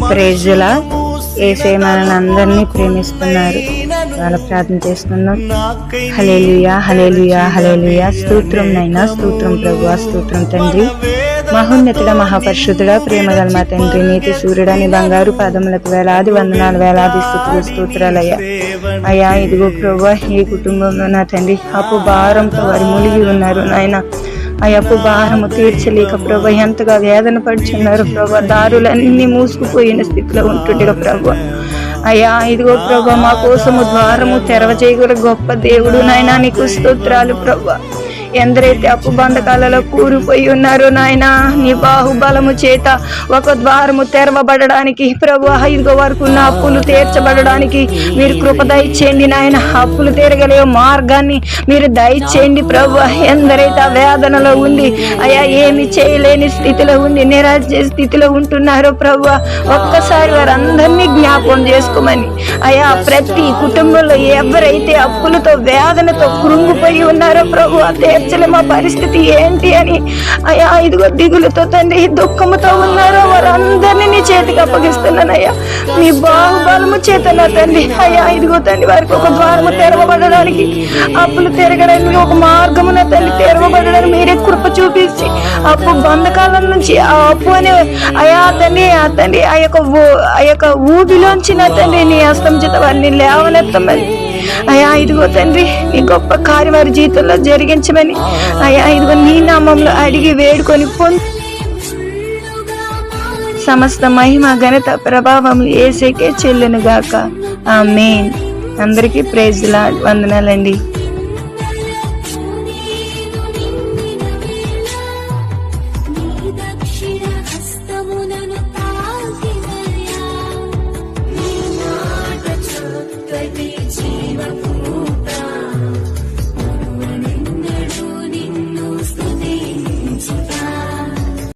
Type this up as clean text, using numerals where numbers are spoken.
Praise the lord. యేసయ్య మనల్ని అందరినీ ప్రేమిస్తున్నారు. వాళ్ళ ప్రార్థన చేస్తున్నాం. హల్లెలూయా హల్లెలూయా హల్లెలూయా. స్తోత్రం నైనా, స్తోత్రం ప్రభువా, స్తోత్రం తండ్రి. మహోన్నతుడ, మహాపరిశుద్ధుడ, ప్రేమగల మా తండ్రి, నీతి సూర్యుడా, నీ బంగారు పాదములకు వేలాది వందనాలు, వేలాది స్తుతులు, స్తోత్రాలయ్యా. అయ్యా ఇదిగో ప్రభువా, ఈ కుటుంబంలో నా తండ్రి అప్పు భారంతో వారు మునిగి ఉన్నారు నాయన. ఆ అప్పు భారము తీర్చలేక ప్రభు ఎంతగా వేదన పడుచున్నారు ప్రభు. దారులన్నీ మూసుకుపోయిన స్థితిలో ఉంటుండగా ప్రభు. అయ్యా ఇదిగో ప్రభు, మా కోసము ద్వారము తెరవ చేయగల గొప్ప దేవుడు నాయన, నీకు స్తోత్రాలు ప్రభు. ఎందరైతే అప్పు బంధకాలలో కూరిపోయి ఉన్నారో నాయన, నీ బాహుబలము చేత ఒక ద్వారము తెరవబడడానికి ప్రభు, ఇదిగో వరకు ఉన్న అప్పులు తీర్చబడడానికి మీరు కృప దయచేయండి నాయన. అప్పులు తీరగలే మార్గాన్ని మీరు దయచేయండి ప్రభు. ఎందరైతే ఆ వేదనలో ఉండి అయ్యా ఏమి చేయలేని స్థితిలో ఉండి నిరాశ స్థితిలో ఉంటున్నారో ప్రభు, ఒక్కసారి వారందరినీ జ్ఞాపకం చేసుకోమని అయ్యా. ప్రతి కుటుంబంలో ఎవరైతే అప్పులతో వేదనతో కృంగిపోయి ఉన్నారో ప్రభు, మా పరిస్థితి ఏంటి అని అయ్యా ఇదిగో దిగులుతో తండ్రి దుఃఖముతో ఉన్నారో వారందరినీ నీ చేతికి అప్పగిస్తున్నానయ్యా. నీ బాహుబలము చేత నా తండ్రి అయ్యా ఇదిగో తండ్రి వారికి ఒక ద్వారము తెరవబడడానికి, అప్పులు తిరగడానికి ఒక మార్గము నా తండ్రి తెరవబడడానికి మీరే కృప చూపించి అప్పు బంధకాల నుంచి ఆ అప్పు అనే అయా తండ్రి ఆ తండ్రి ఆ యొక్క ఊబిలోంచి నా తండ్రి నీ హస్తం చేత వారిని లేవనెత్తమని అయ్యా ఇదిగో తండ్రి నీ గొప్ప కార్యం వారి జీవితంలో జరిగించమని అయ్యా ఇదిగో నీ నామంలో అడిగి వేడుకొని సమస్త మహిమ ఘనత ప్రభావం యేసుకే చెల్లును గాక. ఆమేన్. అందరికీ ప్రైజ్ ది లార్డ్. వందనాలండి.